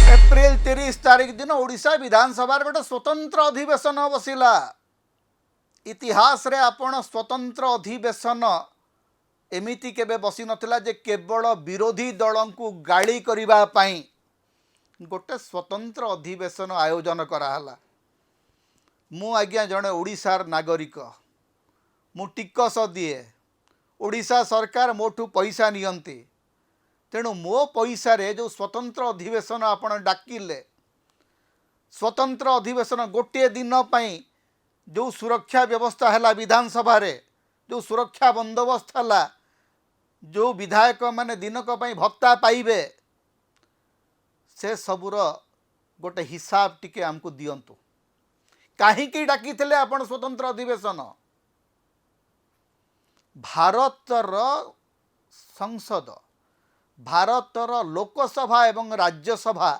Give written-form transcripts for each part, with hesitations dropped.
April 30 तारिख दिन ओडिशा विधानसभा गोटे स्वतंत्र अधिवेशन बसिला। इतिहास रे आपण स्वतंत्र अधिवेशन एमिति केबे बसी नथिला जे केवल विरोधी दल को गाड़ी करिबा पई गोटे स्वतंत्र अधिवेशन आयोजन कराला। मु आज्ञा जड़े ओडिशार नागरिक, मु टिकस दिए, ओडिशा सरकार मोठू पैसा नियंती, तेणु मो पैसा रे जो स्वतंत्र अधिवेशन आपण डाकिले, स्वतंत्र अधिवेशन गोटे दिन पई जो सुरक्षा व्यवस्था है विधानसभा रे, जो सुरक्षा बंदोबस्त है, जो विधायक माने दिनक पई भत्ता पाइबे, से सबुर गोटे हिसाब टिके हमको दियंतु। कहीं डाकी आपण स्वतंत्र अधिवेशन? भारतर संसद, भारतर लोकसभा एवं राज्यसभा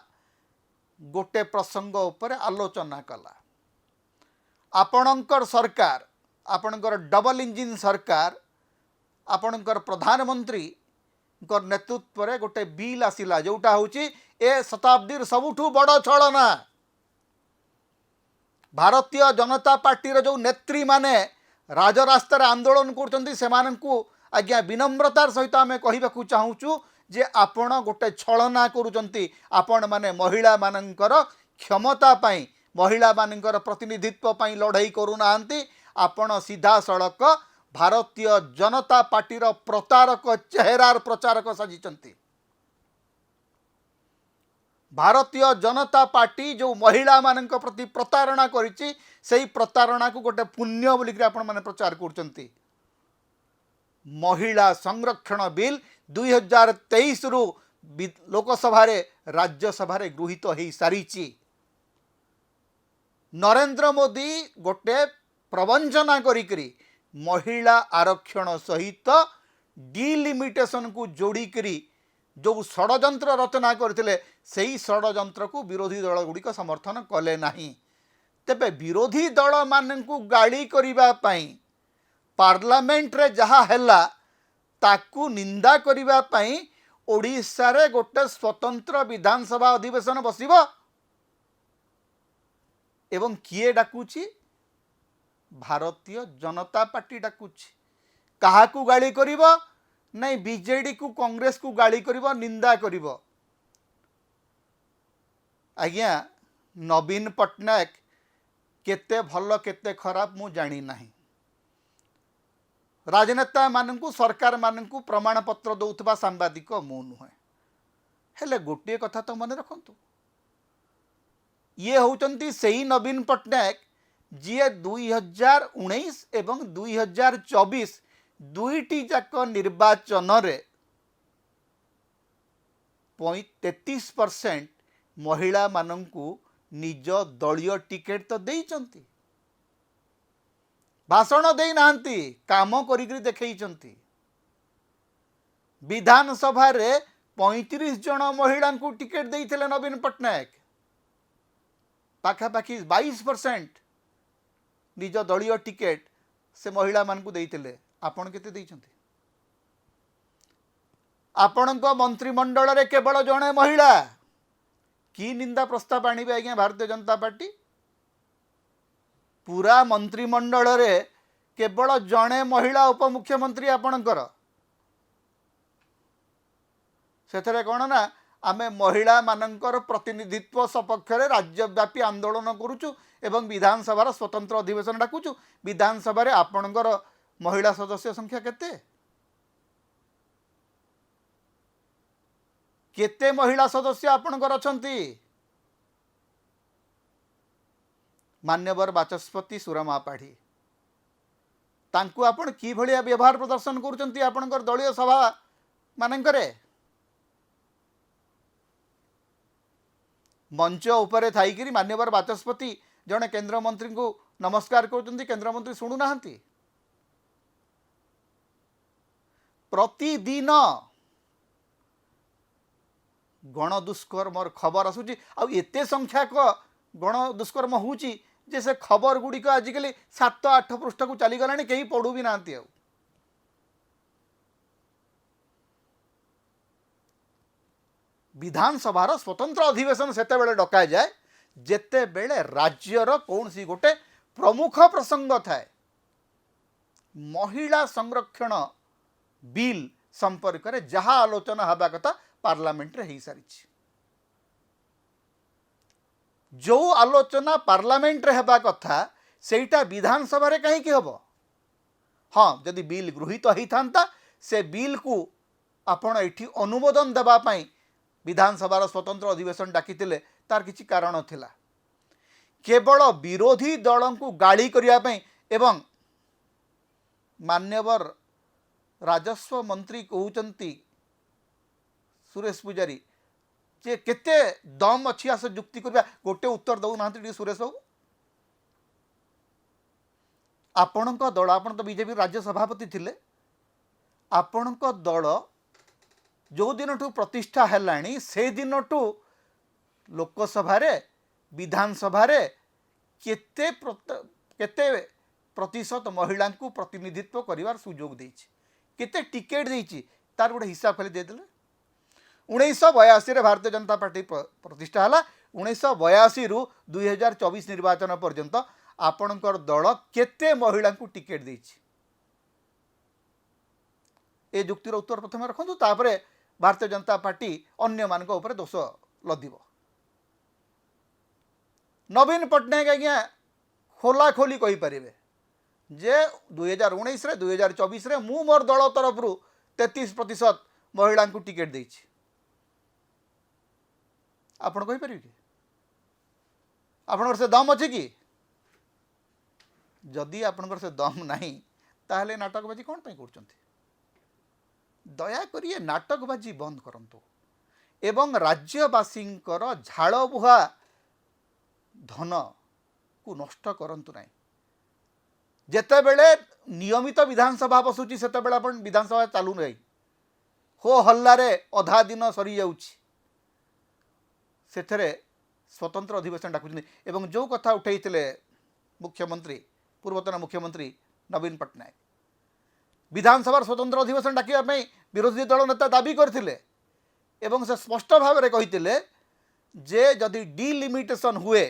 गोटे प्रसंग उपर आलोचना कला। आपणकर सरकार, आपणकर डबल इंजिन सरकार, आपणकर प्रधानमंत्री नेतृत्व रे गोटे बिल आसिला जोटा होची ए शताब्दी सबुठू बड़ छलना। भारतीय जनता पार्टी रो जो नेत्री माने राजरास्तार आंदोलन करछंती सेमानंकु आज्ञा विनम्रतार सहित आमे कहिबाकू चाहूचु जे आपण गोटे छलना करूचंती। आपण माने महिला मानकर क्षमता पाई, महिला मानकर प्रतिनिधित्व पाई लड़ाई करूनांती। आपण सीधा सड़क भारतीय जनता पार्टी रो प्रतारक चेहरार प्रचारक साजिचंती। भारतीय जनता पार्टी जो महिला मानक प्रति प्रतारणा करिछि, सेही प्रतारणा को गोटे पुण्य बोलिक आपण माने प्रचार करचंती। महिला संरक्षण बिल 2023 रु लोकसभा रे राज्यसभा रे गृहीत हो सारिछि। नरेंद्र मोदी गोटे प्रवंचना करी महिला आरक्षण सहित डिलिमिटेशन को जोड़ी करी जो षड्यंत्र रचना करथिले, सेही षड्यंत्र को विरोधी दल गुड़िक समर्थन कले नहीं। तेबे विरोधी दल माननकु गाड़ी करिबा पई पार्लियामेंट रे जहा हैला ताकू निंदा करिबा पई ओडिशा रे गोटे स्वतंत्र विधानसभा अधिवेशन बसिबो। एवं किए डाकुची? भारतीय जनता पार्टी डाकुची। काहाकू गाड़ी करिबो? नहीं, बीजेडी को कांग्रेस को गाड़ी करिबो, निंदा करिबो। आज्ञा नवीन पट्टनायक केते भल केते खराब मु जानी नहीं। राजनेता माननकु सरकार माननकु प्रमाण पत्र दौथबा सांबादिक मु नुहे। हेले गोटे कथा तो मन रखंतु, ये होचंती सही नवीन पट्टनायक जी 2019 एवं 2024 दुईटी जाक निर्वाचन रे 33% महिला मानंकु निज दलीय टिकेट तो देइचंती, भाषण देई नांती, काम करिकरी देखैचंती। विधानसभा रे 35 जन महिला को टिकेट देइथिले नवीन पट्टनायक। पाखापाखि 22% निज दलीय टिकेट से महिला मान को देइथिले। आपण केते देइचंती? आपणक मंत्रिमंडल रे केवल जणे महिला। की निंदा प्रस्ताव आनिबे आज्ञा भारतीय जनता पार्टी? पूरा मंत्रिमंडल रे केवल जणे महिला उपमुख्यमंत्री आपणकर। सेथरे कोन ना आमे महिला मानकर प्रतिनिधित्व सपक्ष रे राज्यव्यापी आंदोलन करूचु एवं विधानसभा स्वतंत्र अधिवेशन डाकुचु। विधानसभा रे आपणकर महिला सदस्य संख्या केते? केते महिला सदस्य आपणकर अछंती? मान्यवर बाचस्पति सुरमा पाढ़ी तांकु आपण की भलिया व्यवहार प्रदर्शन करूचंती आपणकर दलीय सभा मानकरे? मंच उपरे थाइकरी मान्यवर बाचस्पति जड़े केंद्र मंत्री को नमस्कार करुचंती, केंद्र मंत्री शुणु नाहंती। प्रतिदिन गण दुष्कर्म खबर आसुची। आ एते संख्यक गण दुष्कर्म होची जे से खबर गुड़िक आजिकली 7-8 पृष्ठ को चली गलानी, कहीं पढ़ू भी नांती। विधानसभार स्वतंत्र अधिवेशन सेतेबेले डका जाए जेतेबेले राज्यर कौन सी गोटे प्रमुख प्रसंग थाए महिला संरक्षण बिल संपर्क में जहाँ आलोचना हवा कथा पार्लियामेंट रे हो सारी जो आलोचना पार्लियामेंट रे हवा कथा सेटा विधानसभा रे कहीं हम हाँ जदि बिल गृहीत होता से बिल को आपण एठी अनुमोदन देवाई विधानसभार स्वतंत्र अधिवेशन डाकिथिले तार किछि कारण थिला केवल विरोधी दल को गाड़ी करने एवं मान्यवर राजस्व मंत्री कहते सुरेश पूजारी जे केते दम अच्छी आस जुक्ति करबा गोटे उत्तर दौना सुरेश बाबू आपणक दल आपण तो बीजेपी राज्य सभापति थिले आपणक दल जो दिन प्रतिष्ठा है से दिन लोकसभा विधानसभा केते प्रतिशत महिला को प्रतिनिधित्व करिवार सुजोग देछि केते टिकेट देछि तार गोटे हिसाब खाली देदेले 1982 भारतीय जनता पार्टी प्रतिष्ठा है 1982 रु 2024 निर्वाचन पर्यंत आपणकर दल केते महिला को टिकेट देछि ए जुक्तिर उत्तर प्रथम रखु तापर भारतीय जनता पार्टी अन्य मानक ऊपर दोष लदिब नवीन पट्टनायक आज्ञा खोला खोली कही पारिबे जे 2019 रे 2024 रे मु मोर दल तरफ 33% महिला को टिकेट देछि आपण कही पारिबे कि आपनकर से दम अछि कि जदि आपनकर से दम नहीं ताहले नाटकबाजी कौन पे करछंती दयाकोरी ये नाटकबाजी बंद करंतु एवं राज्यवासींकर झाड़ बुहा धन को नष्ट करंतु नहीं जेतेबेले नियमित विधानसभा बसुची सेतेबेले आपण विधानसभा चालू नहीं हो हल्लारे अधा दिन सरी जाउची सेथरे स्वतंत्र अधिवेशन डाकुछन एवं जो कथा उठैतिले मुख्यमंत्री पूर्वतन मुख्यमंत्री नवीन पट्टनायक विधानसभा स्वतंत्र अधिवेशन डाकिया विरोधी दल नेता दाबी करथिले एवं से स्पष्ट भाव में कहिथिले जे जदि डिलिमिटेशन हुए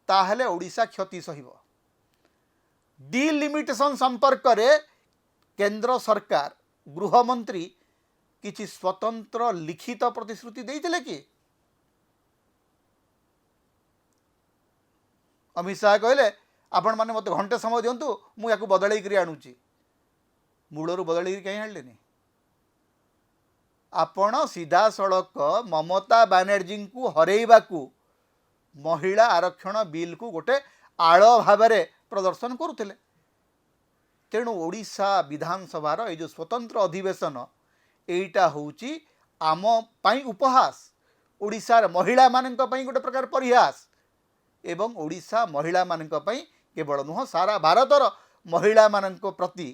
ताहले ओडिशा क्षति सहिब डिलिमिटेशन संपर्क रे केंद्र सरकार गृहमंत्री किछि स्वतंत्र लिखित प्रतिश्रुति देइथिले कि अमित शाह कहले आपण माने मते घंटे समय दिंतु मु याकू बदलै करी आणुची मूलरू बदलै करी कहीं आणलेनी आपण सीधा सड़क ममता बनर्जी को हरैबा को महिला आरक्षण बिल को गोटे आड़ भाव प्रदर्शन करुले तेणु ओडिशा विधानसभार ये जो स्वतंत्र अधिवेशन एटा होउची आम पाई उपहास ओडिशार महिला मानक पई गोटे प्रकार परिहास एवं ओडिशा महिला मानक पई केवल नुह सारा भारतर महिला मानक प्रति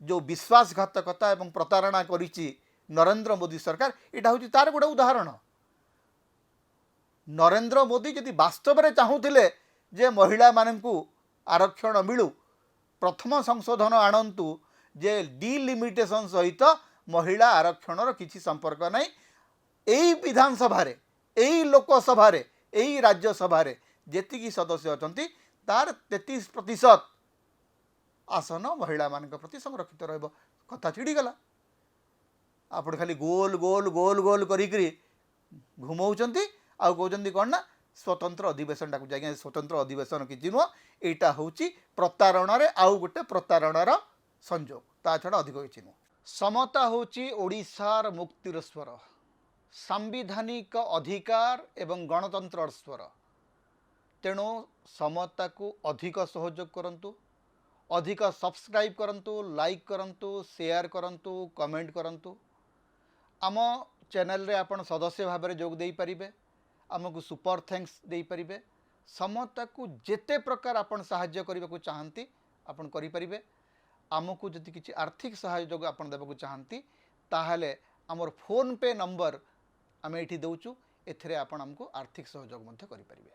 जो विश्वासघातकता एवं प्रतारणा करिछि नरेंद्र मोदी सरकार एटा होउची तार गोटे उदाहरण नरेंद्र मोदी यदि वास्तव में चाहूले जे महिला मानकू आरक्षण मिलू प्रथम संशोधन आणंतु जे डिलिमिटेशन सहित महिला आरक्षणर किसी संपर्क नहीं एई विधानसभा रे एई लोकसभा रे एई राज्यसभा रे जेतिकी सदस्य अछंती तार 33% आसन महिला मानक प्रति संरक्षित रहबो कथा छिड़ी गला आपण खाली गोल गोल गोल गोल करी घुमाउचंती आ कहउचंती कोन ना स्वतंत्र अधिवेशन डाकु जाय स्वतंत्र अधिवेशन किछि नुह एटा होउची प्रतारण रे आउ गोटे प्रतारणर संयोग ता छडा अधिक किछि नुह समता होउची ओडिशार मुक्तिर स्वर सांविधानिक अधिकार एवं गणतंत्र स्वर तेणु समता को अधिक सहयोग करंतु अधिक सब्सक्राइब करंतु लाइक करंतु शेयर करंतु कमेंट करंतु आम चैनल रे आपण सदस्य भाव में जोग दे पारिबे आमको सुपर थैंक्स दे पारिबे समता को जेते प्रकार आपण सहाय्य करबा को चाहंती आपण करि परिबे आमको जदि किछि आर्थिक सहयोग आपण देबा को चाहंती ताहले हमर फोन पे नंबर आमे एठी दउचु एथरे आपण हमको आर्थिक सहयोग मध्य करि परिबे।